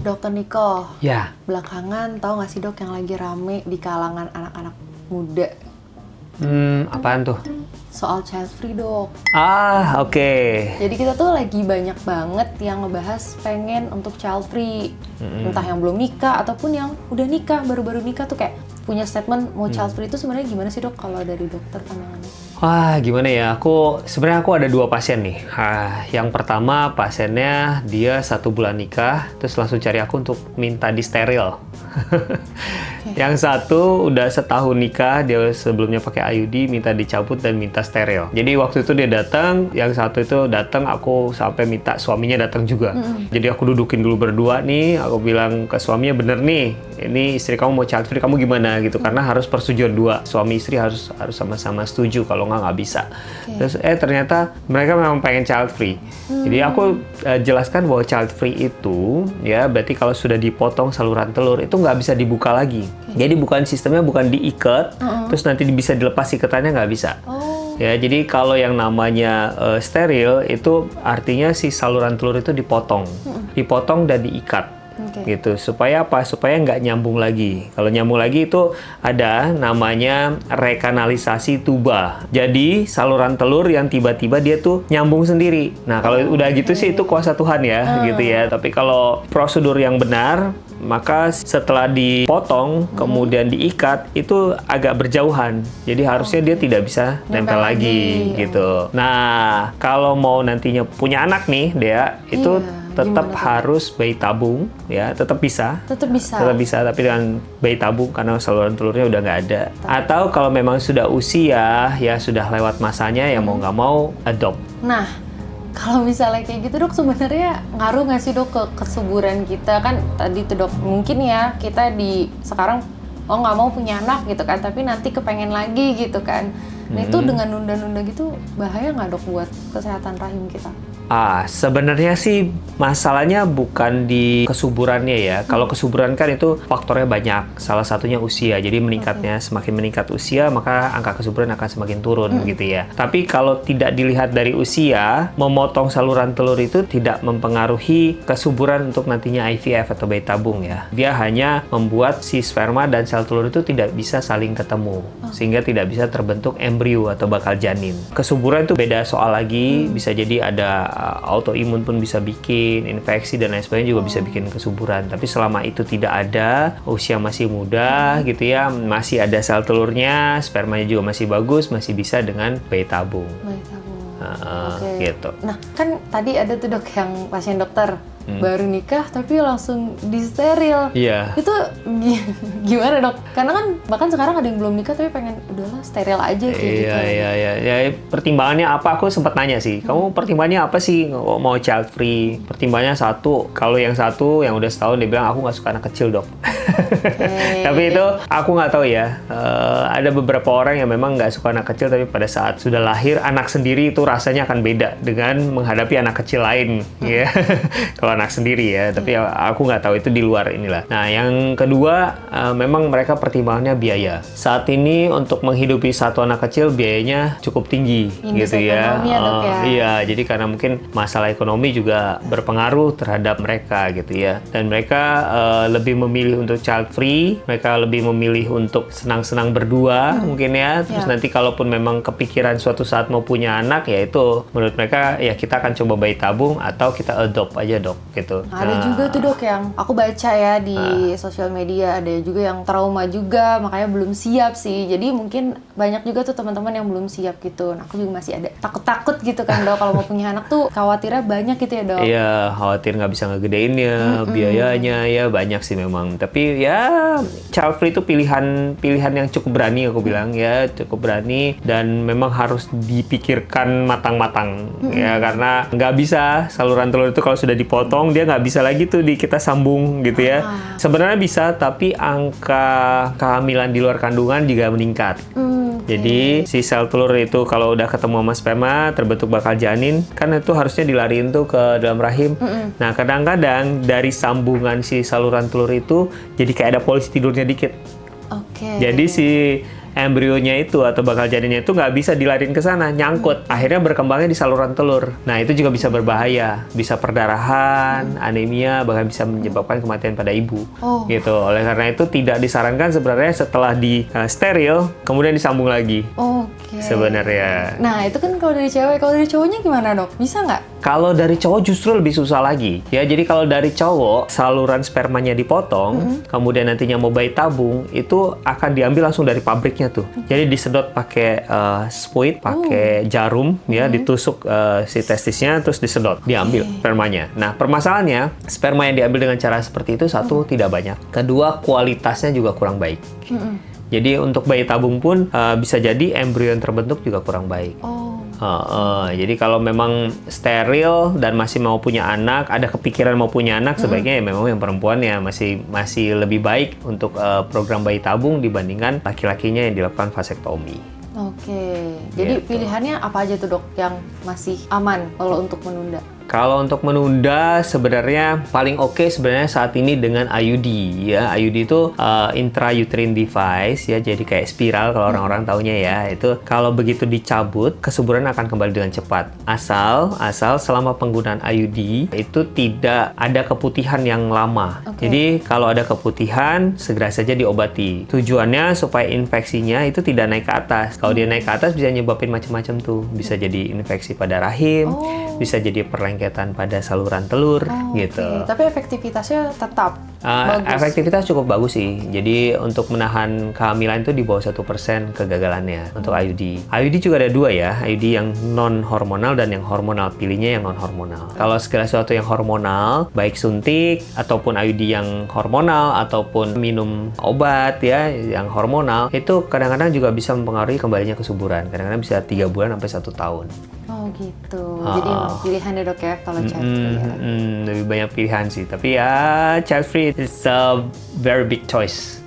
Dokter Niko, Ya. belakangan tahu nggak sih dok yang lagi rame di kalangan anak-anak muda? Apaan tuh? Soal child free dok. Oke. Jadi kita tuh lagi banyak banget yang ngebahas pengen untuk child free. Entah yang belum nikah ataupun yang udah nikah, baru-baru nikah tuh kayak punya statement mau child free itu sebenarnya gimana sih dok kalau dari dokter pandangannya? Wah, gimana ya? Sebenarnya aku ada 2 pasien nih. Yang pertama pasiennya dia 1 bulan nikah, terus langsung cari aku untuk minta di steril. Yang satu udah setahun nikah, dia sebelumnya pakai IUD, minta dicabut dan minta steril. Jadi waktu itu dia datang, yang satu itu datang, aku sampai minta suaminya datang juga. Jadi aku dudukin dulu berdua nih, aku bilang ke suaminya, bener nih, ini istri kamu mau child free, kamu gimana gitu? Karena harus persetujuan 2, suami istri harus sama-sama setuju, kalau nggak bisa. Terus ternyata mereka memang pengen child free. Jadi aku jelaskan bahwa child free itu ya berarti kalau sudah dipotong saluran telur itu nggak bisa dibuka lagi. Jadi sistemnya bukan diikat, terus nanti bisa dilepas ikatannya, nggak bisa. Ya, jadi kalau yang namanya steril itu artinya si saluran telur itu dipotong dan diikat. Gitu, supaya apa? Supaya nggak nyambung lagi. Kalau nyambung lagi itu ada namanya rekanalisasi tuba. Jadi saluran telur yang tiba-tiba dia tuh nyambung sendiri. Nah, kalau udah gitu sih itu kuasa Tuhan ya, gitu ya. Tapi kalau prosedur yang benar, maka setelah dipotong kemudian diikat itu agak berjauhan. Jadi harusnya dia tidak bisa nempel lagi gitu. Nah, kalau mau nantinya punya anak nih, Dea, itu tetap harus bayi tabung ya, tetap bisa tapi dengan bayi tabung karena saluran telurnya udah nggak ada. Atau kalau memang sudah usia ya sudah lewat masanya ya mau nggak mau adopt. Nah, kalau misalnya kayak gitu dok, sebenarnya ngaruh nggak sih dok ke kesuburan kita? Kan tadi tuh dok, mungkin ya kita sekarang nggak mau punya anak gitu kan, tapi nanti kepengen lagi gitu kan. Nah itu dengan nunda-nunda gitu bahaya nggak dok buat kesehatan rahim kita? Sebenarnya sih masalahnya bukan di kesuburannya ya. Kalau kesuburan kan itu faktornya banyak. Salah satunya usia. Jadi semakin meningkat usia, maka angka kesuburan akan semakin turun gitu ya. Tapi kalau tidak dilihat dari usia, memotong saluran telur itu tidak mempengaruhi kesuburan untuk nantinya IVF atau bayi tabung ya. Dia hanya membuat si sperma dan sel telur itu tidak bisa saling ketemu. Sehingga tidak bisa terbentuk embrio atau bakal janin. Kesuburan itu beda soal lagi. Bisa jadi ada autoimun pun bisa bikin infeksi dan lain sebagainya, juga bisa bikin kesuburan. Tapi selama itu tidak ada, usia masih muda gitu ya, masih ada sel telurnya, spermanya juga masih bagus, masih bisa dengan bayi tabung. Gitu. Nah kan tadi ada tuh dok yang pasien dokter baru nikah tapi langsung disteril. Itu gimana dok? Karena kan bahkan sekarang ada yang belum nikah tapi pengen udahlah steril aja kayak gitu. Iya. Pertimbangannya apa? Aku sempat nanya sih. Kamu pertimbangannya apa sih mau child free? Pertimbangannya satu. Kalau yang satu yang udah setahun dia bilang aku nggak suka anak kecil dok. Tapi itu aku nggak tahu ya. Ada beberapa orang yang memang nggak suka anak kecil tapi pada saat sudah lahir anak sendiri itu rasanya akan beda dengan menghadapi anak kecil lain. Ya. Kalau anak sendiri ya, tapi aku nggak tahu itu di luar inilah. Nah, yang kedua memang mereka pertimbangannya biaya. Saat ini untuk menghidupi satu anak kecil biayanya cukup tinggi gitu ya. Iya, jadi karena mungkin masalah ekonomi juga berpengaruh terhadap mereka gitu ya. Dan mereka lebih memilih untuk child free, mereka lebih memilih untuk senang-senang berdua mungkin ya. Terus nanti kalaupun memang kepikiran suatu saat mau punya anak ya itu menurut mereka ya kita akan coba bayi tabung atau kita adopt aja dok. Gitu. Ada juga tuh dok yang aku baca ya di sosial media, ada juga yang trauma juga makanya belum siap sih. Jadi mungkin banyak juga tuh teman-teman yang belum siap gitu. Nah, aku juga masih ada takut-takut gitu kan dok, kalau mau punya anak tuh khawatirnya banyak gitu ya dok. Iya, khawatir nggak bisa ngegedeinnya, biayanya ya banyak sih memang. Tapi ya child free itu pilihan yang cukup berani aku bilang ya, cukup berani dan memang harus dipikirkan matang-matang ya, karena nggak bisa saluran telur itu kalau sudah dipotong dia nggak bisa lagi tuh kita sambung gitu ya. Sebenarnya bisa, tapi angka kehamilan di luar kandungan juga meningkat. Jadi si sel telur itu kalau udah ketemu sama sperma terbentuk bakal janin, kan itu harusnya dilariin tuh ke dalam rahim. Nah kadang-kadang dari sambungan si saluran telur itu jadi kayak ada polisi tidurnya dikit. Jadi si embrionya itu atau bakal janinnya itu nggak bisa dilarin ke sana, nyangkut. Akhirnya berkembangnya di saluran telur. Nah, itu juga bisa berbahaya. Bisa perdarahan, anemia, bahkan bisa menyebabkan kematian pada ibu. Gitu. Oleh karena itu tidak disarankan sebenarnya setelah di steril, kemudian disambung lagi. Sebenarnya. Nah, itu kan kalau dari cewek. Kalau dari cowoknya gimana, Dok? Bisa nggak? Kalau dari cowok justru lebih susah lagi. Ya, jadi kalau dari cowok, saluran spermanya dipotong, kemudian nantinya mau bayi tabung, itu akan diambil langsung dari pabriknya tuh. Jadi disedot pakai spuit, pakai jarum, ya, ditusuk si testisnya, terus disedot, diambil spermanya. Nah, permasalahannya, sperma yang diambil dengan cara seperti itu, satu, tidak banyak. Kedua, kualitasnya juga kurang baik. Jadi untuk bayi tabung pun bisa jadi embrio yang terbentuk juga kurang baik. Jadi kalau memang steril dan masih mau punya anak, ada kepikiran mau punya anak, sebaiknya ya memang yang perempuan ya masih lebih baik untuk program bayi tabung dibandingkan laki-lakinya yang dilakukan vasektomi. Jadi pilihannya apa aja tuh, Dok, yang masih aman kalau untuk menunda? Kalau untuk menunda sebenarnya paling oke sebenarnya saat ini dengan IUD ya. IUD itu intrauterine device ya, jadi kayak spiral kalau orang-orang taunya ya. Itu kalau begitu dicabut, kesuburan akan kembali dengan cepat. Asal selama penggunaan IUD itu tidak ada keputihan yang lama. Jadi kalau ada keputihan segera saja diobati. Tujuannya supaya infeksinya itu tidak naik ke atas. Kalau dia naik ke atas bisa nyebabin macam-macam tuh. Bisa jadi infeksi pada rahim, bisa jadi perlengketan pada saluran telur gitu. Tapi efektivitasnya tetap bagus. Efektivitas cukup bagus sih. Jadi untuk menahan kehamilan itu di bawah 1% kegagalannya untuk IUD. IUD juga ada dua ya, IUD yang non hormonal dan yang hormonal. Pilihnya yang non hormonal. Kalau segala sesuatu yang hormonal, baik suntik ataupun IUD yang hormonal ataupun minum obat ya yang hormonal, itu kadang-kadang juga bisa mempengaruhi kembalinya kesuburan. Kadang-kadang bisa 3 bulan sampai 1 tahun. Gitu. Jadi emang pilihan ya, Dok, ya kalau child free ya. Lebih banyak pilihan sih. Tapi ya child free is a very big choice.